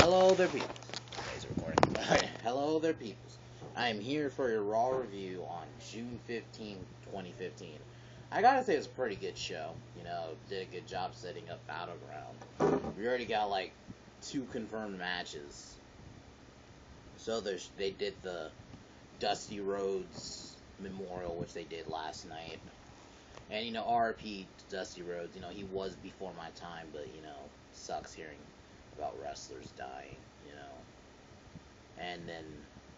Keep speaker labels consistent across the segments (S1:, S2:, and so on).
S1: Hello there, peoples. Today's recording. Hello there, peoples. I am here for your Raw review on June 15th, 2015. I gotta say, it's a pretty good show. Did a good job setting up Battleground. We already got like 2 confirmed matches. So they did the Dusty Rhodes Memorial, which they did last night. And, RP Dusty Rhodes, he was before my time, but, sucks hearing about wrestlers dying, And then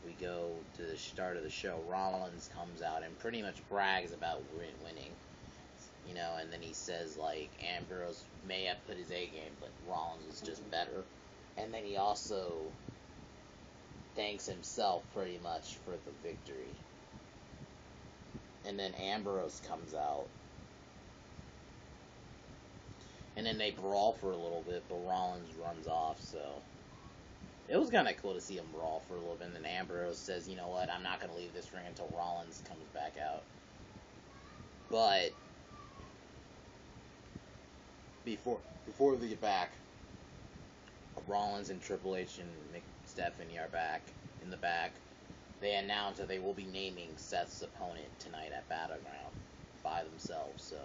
S1: we go to the start of the show. Rollins comes out and pretty much brags about winning, and then he says, like, Ambrose may have put his A game, but Rollins was just better. And then he also thanks himself pretty much for the victory. And then Ambrose comes out. And then they brawl for a little bit, but Rollins runs off, so it was kind of cool to see him brawl for a little bit. And then Ambrose says, you know what, I'm not going to leave this ring until Rollins comes back out. But before they get back, Rollins and Triple H and Stephanie are back in the back. They announce that they will be naming Seth's opponent tonight at Battleground by themselves, so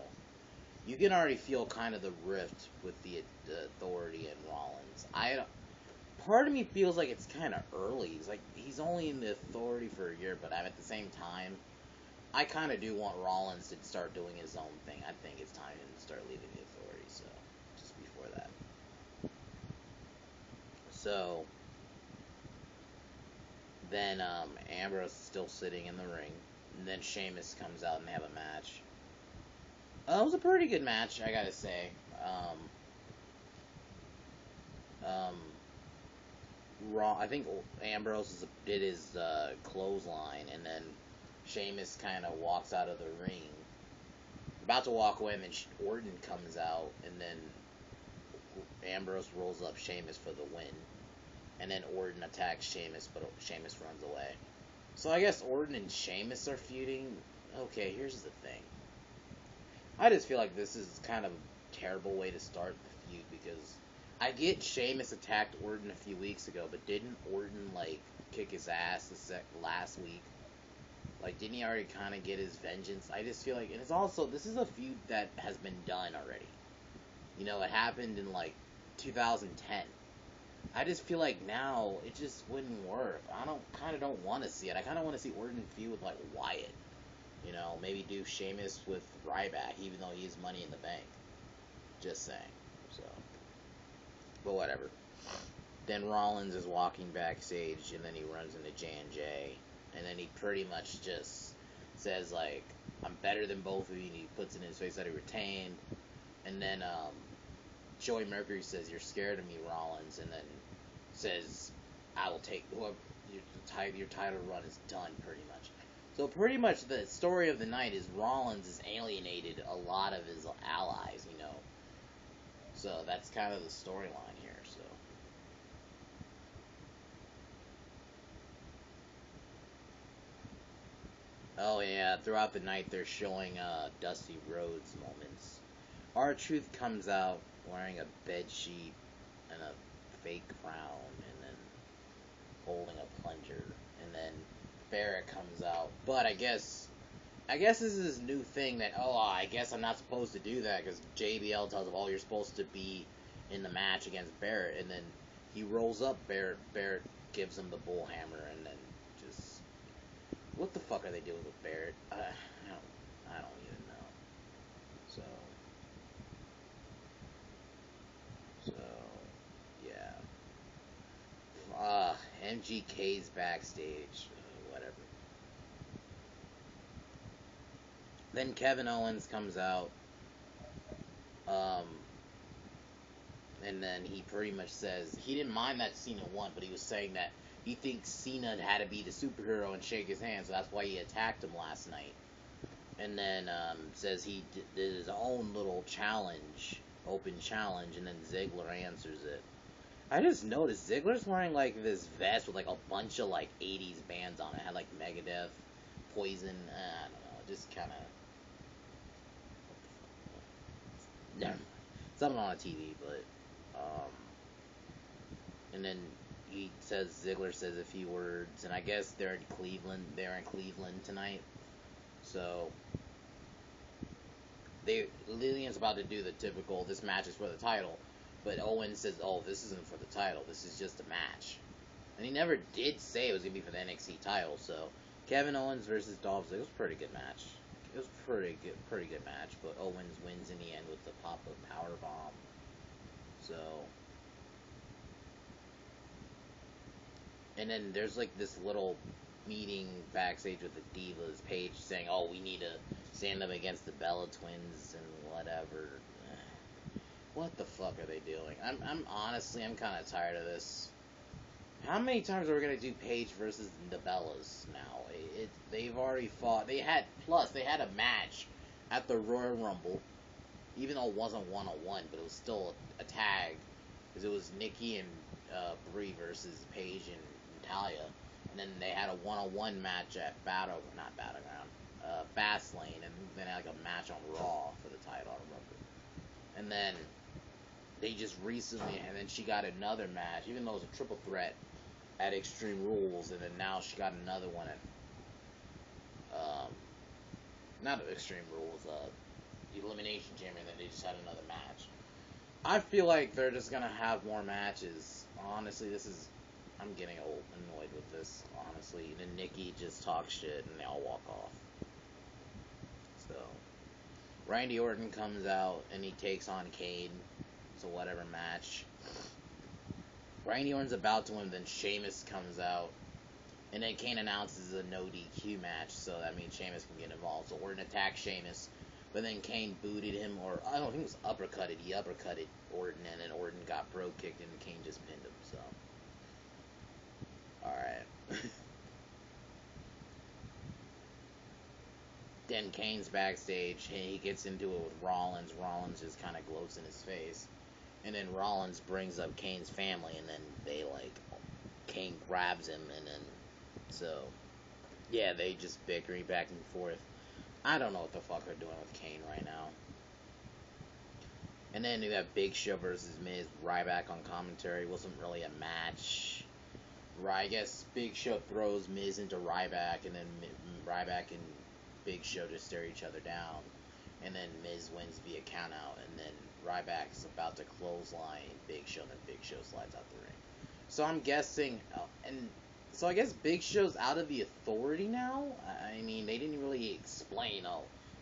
S1: you can already feel kind of the rift with the Authority and Rollins. Part of me feels like it's kind of early. It's like he's only in the Authority for a year, but at the same time, I kind of do want Rollins to start doing his own thing. I think it's time to start leaving the Authority, so just before that. So then Ambrose is still sitting in the ring, and then Sheamus comes out and they have a match. It was a pretty good match, I gotta say. I think Ambrose did his clothesline, and then Sheamus kind of walks out of the ring. About to walk away, and then Orton comes out, and then Ambrose rolls up Sheamus for the win. And then Orton attacks Sheamus, but Sheamus runs away. So I guess Orton and Sheamus are feuding. Okay, here's the thing. I just feel like this is kind of a terrible way to start the feud, because I get Sheamus attacked Orton a few weeks ago, but didn't Orton, like, kick his ass last week? Like, didn't he already kind of get his vengeance? I just feel like, and it's also, this is a feud that has been done already. It happened in, like, 2010. I just feel like now it just wouldn't work. I kind of don't want to see it. I kind of want to see Orton feud with, like, Wyatt. Maybe do Sheamus with Ryback, even though he has Money in the Bank. Just saying. So, but whatever. Then Rollins is walking backstage, and then he runs into J&J, and then he pretty much just says, like, I'm better than both of you, and he puts it in his face that he retained. And then Joey Mercury says, you're scared of me, Rollins, and then says, I will take whoever your title run is done, pretty much. So pretty much the story of the night is Rollins has alienated a lot of his allies, So that's kind of the storyline here, so. Oh yeah, throughout the night they're showing Dusty Rhodes moments. R-Truth comes out wearing a bed sheet and a fake crown, and then holding a plunger, and then Barrett comes out. But I guess this is his new thing that, I guess I'm not supposed to do that, because JBL tells him, you're supposed to be in the match against Barrett, and then he rolls up Barrett. Barrett gives him the bullhammer, and then just, what the fuck are they doing with Barrett? I don't even know. So yeah. MGK's backstage, whatever. Then Kevin Owens comes out, and then he pretty much says he didn't mind that Cena won, but he was saying that he thinks Cena had to be the superhero and shake his hand, so that's why he attacked him last night. And then says he did his own little challenge, open challenge, and then Ziggler answers it. I just noticed Ziggler's wearing, like, this vest with, like, a bunch of, like, 80s bands on it. It had, like, Megadeth, Poison, I don't know, just kind of, never mind. Something on a TV, but, and then Ziggler says a few words, and I guess they're in Cleveland. They're in Cleveland tonight, so Lillian's about to do the typical. This match is for the title, but Owen says, "Oh, this isn't for the title. This is just a match," and he never did say it was gonna be for the NXT title. So Kevin Owens versus Dolph Ziggler was a pretty good match. It was pretty good match, but Owens wins in the end with the pop-up power bomb. So, and then there's like this little meeting backstage with the Divas, Paige saying, "Oh, we need to stand up against the Bella Twins and whatever." What the fuck are they doing? I'm honestly, I'm kind of tired of this. How many times are we gonna do Paige versus the Bellas now? They've already fought. They had a match at the Royal Rumble, even though it wasn't 1-on-1, but it was still a tag, because it was Nikki and Brie versus Paige and Natalya, and then they had a 1-on-1 match at Fastlane, and then had like a match on Raw for the title. I remember, and then they just recently, and then she got another match, even though it was a triple threat at Extreme Rules, and then now she got another one at not at Extreme Rules, Elimination Chamber, and then they just had another match. I feel like they're just gonna have more matches. Honestly, I'm getting annoyed with this, honestly. And then Nikki just talks shit and they all walk off. So Randy Orton comes out and he takes on Kane. So whatever match. Randy Orton's about to win, then Sheamus comes out. And then Kane announces a no DQ match, so that means Sheamus can get involved. So Orton attacks Sheamus, but then Kane booted him, or I don't think it was uppercutted. He uppercutted Orton, and then Orton got bro kicked, and Kane just pinned him. So, all right. Then Kane's backstage, and he gets into it with Rollins. Rollins just kind of gloats in his face, and then Rollins brings up Kane's family, and then Kane grabs him, and then so. Yeah, they just bickering back and forth. I don't know what the fuck they're doing with Kane right now. And then you have Big Show versus Miz, Ryback on commentary. Wasn't really a match. I guess Big Show throws Miz into Ryback, and then Ryback and Big Show just stare each other down. And then Miz wins via countout, and then Ryback's about to clothesline Big Show, and then Big Show slides out the ring. So I'm guessing, so I guess Big Show's out of the Authority now? I mean, they didn't really explain,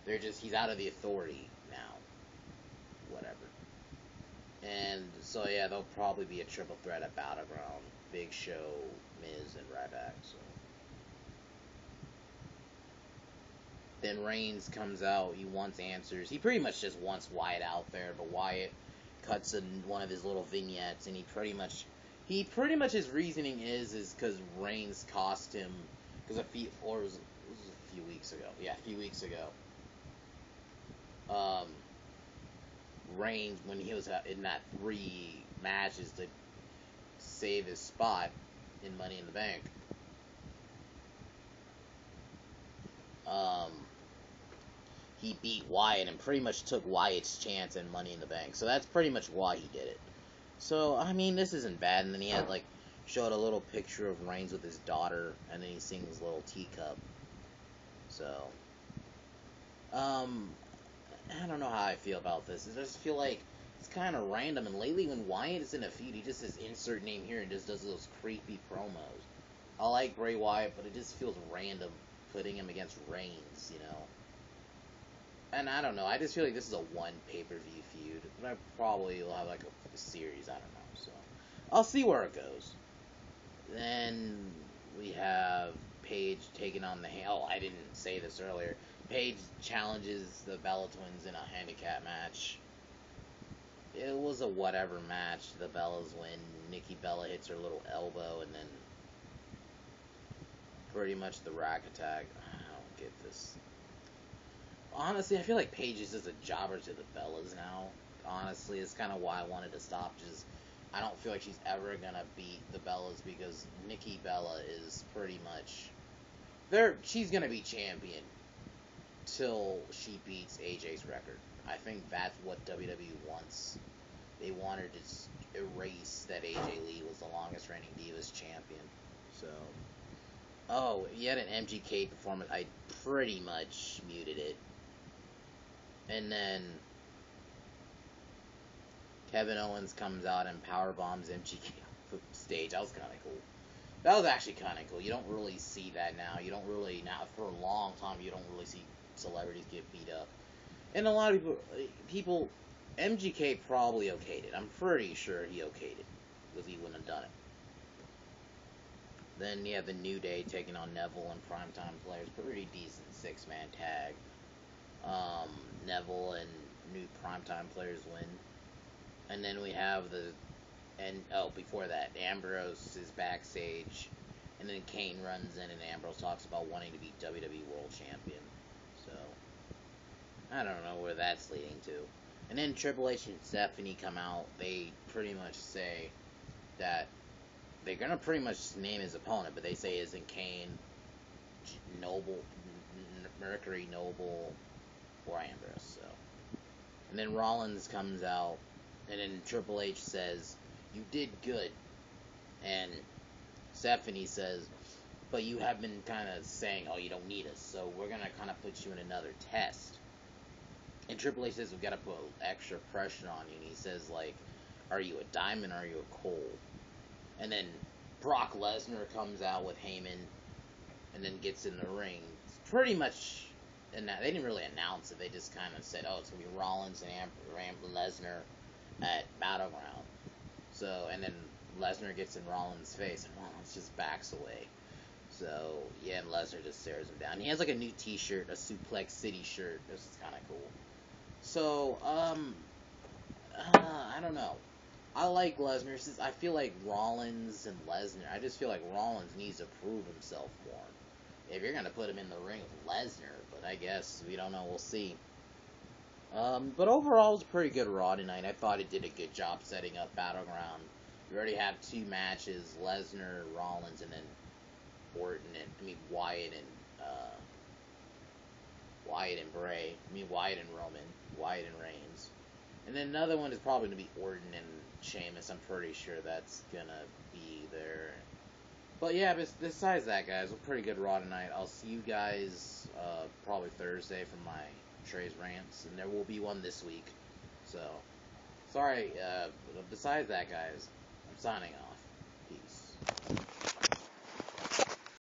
S1: he's out of the Authority now. Whatever. And so yeah, there'll probably be a triple threat at Battleground. Big Show, Miz, and Ryback, so. Then Reigns comes out, he wants answers. He pretty much just wants Wyatt out there, but Wyatt cuts in one of his little vignettes, and he pretty much his reasoning is because Reigns cost him, because it was a few weeks ago. Yeah, a few weeks ago. Reigns, when he was in that 3 matches to save his spot in Money in the Bank, he beat Wyatt and pretty much took Wyatt's chance in Money in the Bank. So that's pretty much why he did it. So, I mean, this isn't bad. And then he had, showed a little picture of Reigns with his daughter, and then he sings Little Teacup. So, I don't know how I feel about this. I just feel like it's kind of random. And lately, when Wyatt is in a feud, he just says insert name here and just does those creepy promos. I like Bray Wyatt, but it just feels random putting him against Reigns, you know? And I don't know, I just feel like this is a one pay-per-view feud. But I probably will have a series, I don't know. So I'll see where it goes. Then we have Paige taking on I didn't say this earlier. Paige challenges the Bella Twins in a handicap match. It was a whatever match. The Bellas win. Nikki Bella hits her little elbow, and then pretty much the rack attack. I don't get this. Honestly, I feel like Paige is just a jobber to the Bellas now. Honestly, it's kind of why I wanted to stop. Just, I don't feel like she's ever gonna beat the Bellas, because Nikki Bella is pretty much she's gonna be champion till she beats AJ's record. I think that's what WWE wants. They want her to erase that AJ Lee was the longest reigning Divas champion. So, oh, you had an MGK performance. I pretty much muted it. And then Kevin Owens comes out and powerbombs MGK off the stage. That was kind of cool. That was actually kind of cool. You don't really see that now. You don't really, now for a long time, you don't really see celebrities get beat up. And a lot of people, MGK probably okayed it. I'm pretty sure he okayed it, because he wouldn't have done it. Then you have the New Day taking on Neville and Primetime Players. Pretty decent 6-man tag. Neville and new Primetime Players win. And then we have before that, Ambrose is backstage. And then Kane runs in and Ambrose talks about wanting to be WWE World Champion. So, I don't know where that's leading to. And then Triple H and Stephanie come out. They pretty much say that they're going to pretty much name his opponent, but they say isn't Kane, Noble, Mercury, Noble, or Ambrose. So. And then Rollins comes out, and then Triple H says, "You did good." And Stephanie says, "But you have been kind of saying, oh, you don't need us, so we're going to kind of put you in another test." And Triple H says, "We've got to put extra pressure on you." And he says, like, "Are you a diamond or are you a coal?" And then Brock Lesnar comes out with Heyman and then gets in the ring. It's pretty much, and they didn't really announce it. They just kind of said, oh, it's going to be Rollins and Lesnar at Battleground. So, and then Lesnar gets in Rollins' face and Rollins just backs away. So, yeah, and Lesnar just stares him down. He has like a new t-shirt, a Suplex City shirt. This is kind of cool. So, I don't know. I like Lesnar. I feel like Rollins and Lesnar, I just feel like Rollins needs to prove himself more. If you're going to put him in the ring with Lesnar, but I guess we don't know. We'll see. But overall, it was a pretty good Raw tonight. I thought it did a good job setting up Battleground. We already have 2 matches, Lesnar, Rollins, and then Wyatt and Bray. Wyatt and Roman. Wyatt and Reigns. And then another one is probably going to be Orton and Sheamus. I'm pretty sure that's going to be there. But yeah, besides that, guys, a pretty good Raw tonight. I'll see you guys probably Thursday for my Trey's Rants. And there will be one this week. So, sorry. Besides that, guys, I'm signing off. Peace.